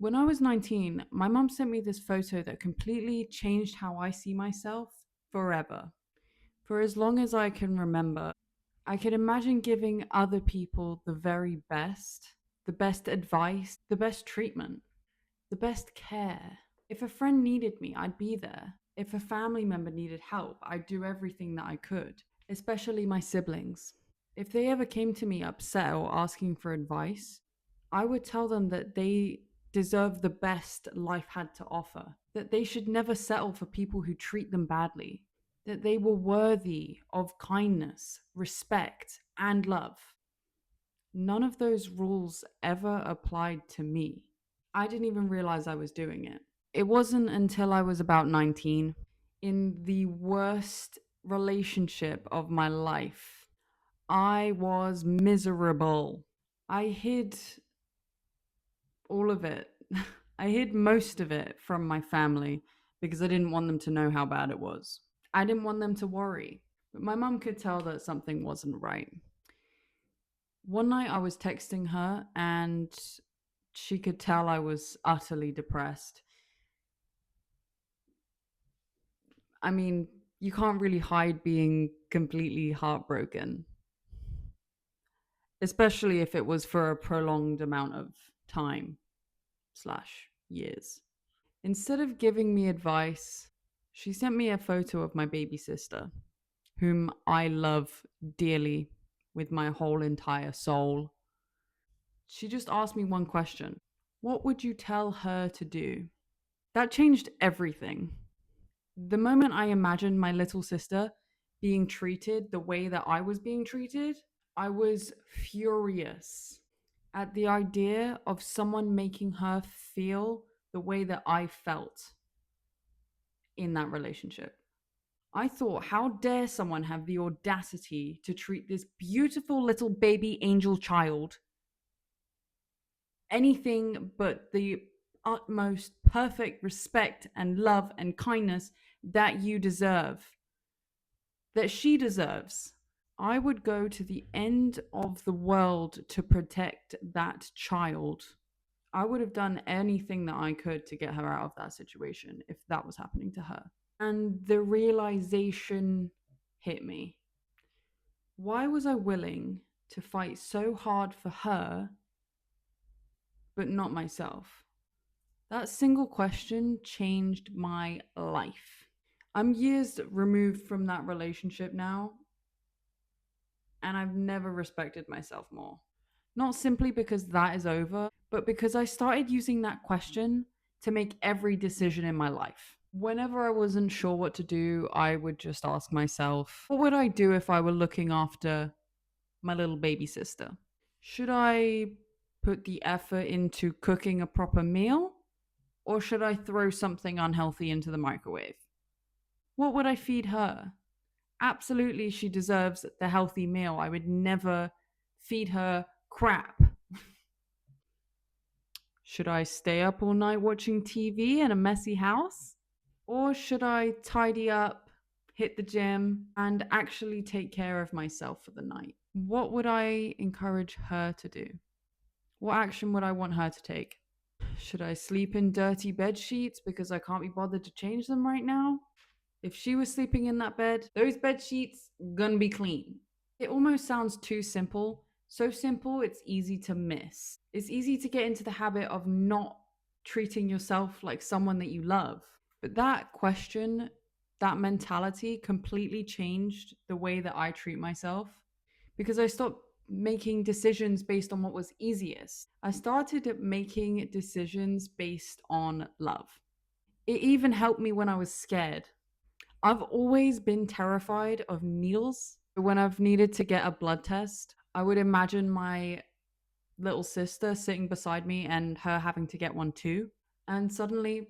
When I was 19, my mom sent me this photo that completely changed how I see myself forever. For as long as I can remember, I can imagine giving other people the best advice, the best treatment, the best care. If a friend needed me, I'd be there. If a family member needed help, I'd do everything that I could, especially my siblings. If they ever came to me upset or asking for advice, I would tell them that they deserve the best life had to offer, that they should never settle for people who treat them badly, that they were worthy of kindness, respect, and love. None of those rules ever applied to me. I didn't even realize I was doing it. It wasn't until I was about 19, in the worst relationship of my life. I was miserable. I hid all of it. I hid most of it from my family because I didn't want them to know how bad it was. I didn't want them to worry. But my mum could tell that something wasn't right. One night I was texting her and she could tell I was utterly depressed. I mean, you can't really hide being completely heartbroken, especially if it was for a prolonged amount of time slash years. Instead of giving me advice, she sent me a photo of my baby sister, whom I love dearly with my whole entire soul. She just asked me one question: what would you tell her to do? That changed everything. The moment I imagined my little sister being treated the way that I was being treated, I was furious at the idea of someone making her feel the way that I felt in that relationship. I thought, how dare someone have the audacity to treat this beautiful little baby angel child anything but the utmost perfect respect and love and kindness that you deserve, that she deserves. I would go to the end of the world to protect that child. I would have done anything that I could to get her out of that situation if that was happening to her. And the realization hit me. Why was I willing to fight so hard for her, but not myself? That single question changed my life. I'm years removed from that relationship now, and I've never respected myself more. Not simply because that is over, but because I started using that question to make every decision in my life. Whenever I wasn't sure what to do, I would just ask myself, what would I do if I were looking after my little baby sister? Should I put the effort into cooking a proper meal? Or should I throw something unhealthy into the microwave? What would I feed her? Absolutely, she deserves the healthy meal. I would never feed her crap. Should I stay up all night watching TV in a messy house? Or should I tidy up, hit the gym, and actually take care of myself for the night? What would I encourage her to do? What action would I want her to take? Should I sleep in dirty bed sheets because I can't be bothered to change them right now? If she was sleeping in that bed, those bed sheets gonna be clean. It almost sounds too simple. So simple, it's easy to miss. It's easy to get into the habit of not treating yourself like someone that you love. But that question, that mentality completely changed the way that I treat myself because I stopped making decisions based on what was easiest. I started making decisions based on love. It even helped me when I was scared. I've always been terrified of needles. When I've needed to get a blood test, I would imagine my little sister sitting beside me and her having to get one too. And suddenly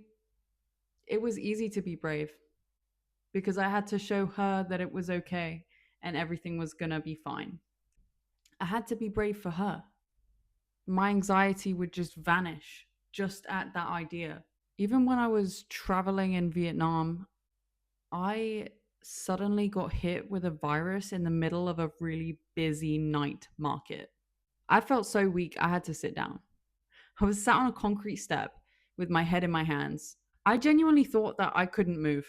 it was easy to be brave because I had to show her that it was okay and everything was going to be fine. I had to be brave for her. My anxiety would just vanish just at that idea. Even when I was traveling in Vietnam, I suddenly got hit with a virus in the middle of a really busy night market. I felt so weak, I had to sit down. I was sat on a concrete step with my head in my hands. I genuinely thought that I couldn't move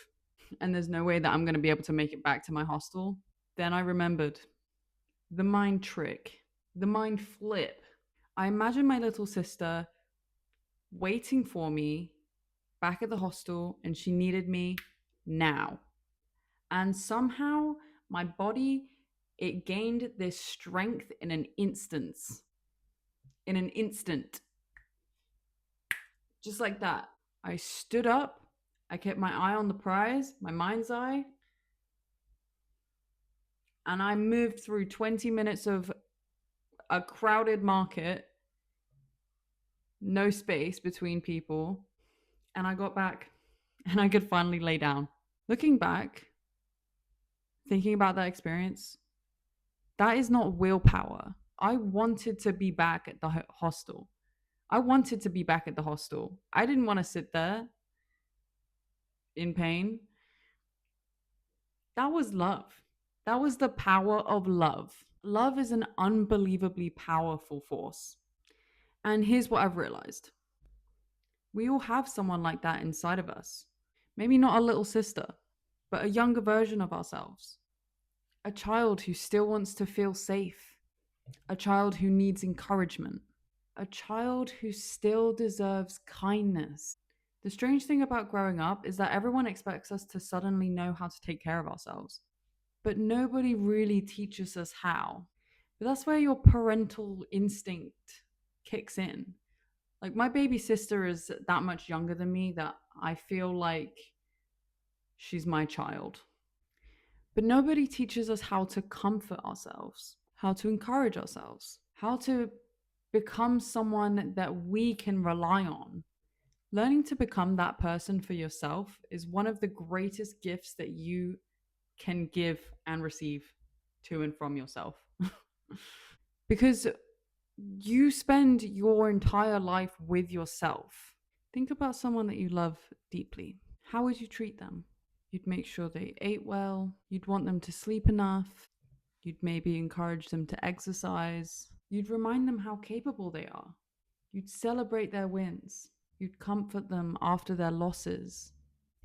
and there's no way that I'm going to be able to make it back to my hostel. Then I remembered the mind trick, the mind flip. I imagined my little sister waiting for me back at the hostel and she needed me now. And somehow my body, it gained this strength in an instance. In an instant. Just like that. I stood up. I kept my eye on the prize, my mind's eye. And I moved through 20 minutes of a crowded market, no space between people. And I got back and I could finally lay down. Looking back, thinking about that experience, that is not willpower. I wanted to be back at the hostel. I wanted to be back at the hostel. I didn't want to sit there in pain. That was love. That was the power of love. Love is an unbelievably powerful force. And here's what I've realized: we all have someone like that inside of us. Maybe not a little sister, but a younger version of ourselves. A child who still wants to feel safe. A child who needs encouragement. A child who still deserves kindness. The strange thing about growing up is that everyone expects us to suddenly know how to take care of ourselves, but nobody really teaches us how. But that's where your parental instinct kicks in. Like, my baby sister is that much younger than me that I feel like she's my child. But nobody teaches us how to comfort ourselves, how to encourage ourselves, how to become someone that we can rely on. Learning to become that person for yourself is one of the greatest gifts that you can give and receive to and from yourself. Because you spend your entire life with yourself. Think about someone that you love deeply. How would you treat them? You'd make sure they ate well. You'd want them to sleep enough. You'd maybe encourage them to exercise. You'd remind them how capable they are. You'd celebrate their wins. You'd comfort them after their losses.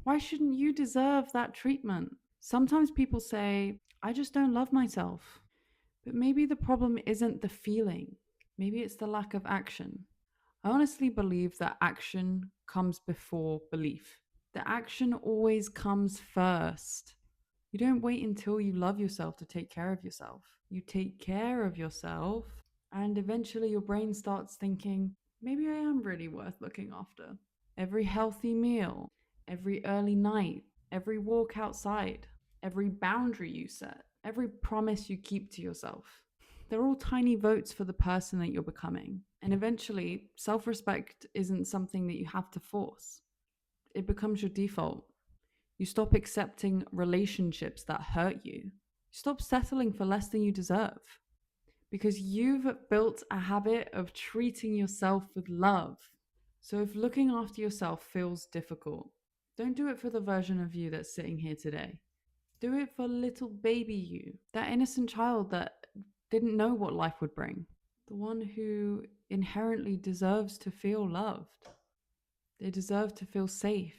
Why shouldn't you deserve that treatment? Sometimes people say, I just don't love myself. But maybe the problem isn't the feeling. Maybe it's the lack of action. I honestly believe that action comes before belief. The action always comes first. You don't wait until you love yourself to take care of yourself. You take care of yourself, and eventually your brain starts thinking, maybe I am really worth looking after. Every healthy meal, every early night, every walk outside, every boundary you set, every promise you keep to yourself. They're all tiny votes for the person that you're becoming. And eventually, self respect isn't something that you have to force, it becomes your default. You stop accepting relationships that hurt you. You stop settling for less than you deserve because you've built a habit of treating yourself with love. So if looking after yourself feels difficult, don't do it for the version of you that's sitting here today. Do it for little baby you, that innocent child that didn't know what life would bring, the one who inherently deserves to feel loved. They deserve to feel safe.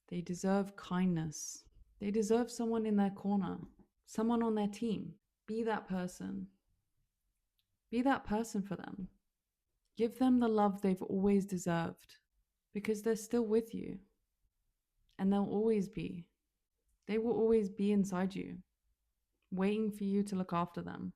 They deserve kindness. They deserve someone in their corner, someone on their team. Be that person. Be that person for them. Give them the love they've always deserved because they're still with you and they'll always be. They will always be inside you, waiting for you to look after them.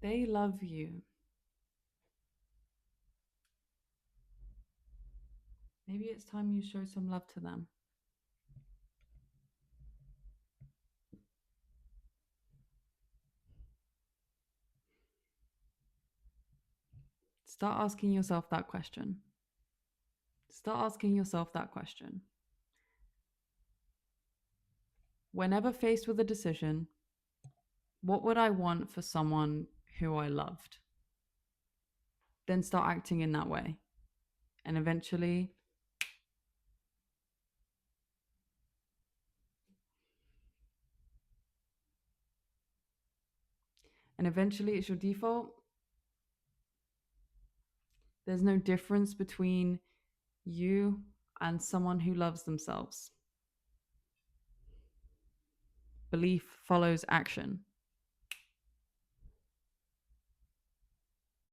They love you. Maybe it's time you show some love to them. Start asking yourself that question. Start asking yourself that question. Whenever faced with a decision, what would I want for someone who I loved? Then start acting in that way. And eventually it's your default. There's no difference between you and someone who loves themselves. Belief follows action.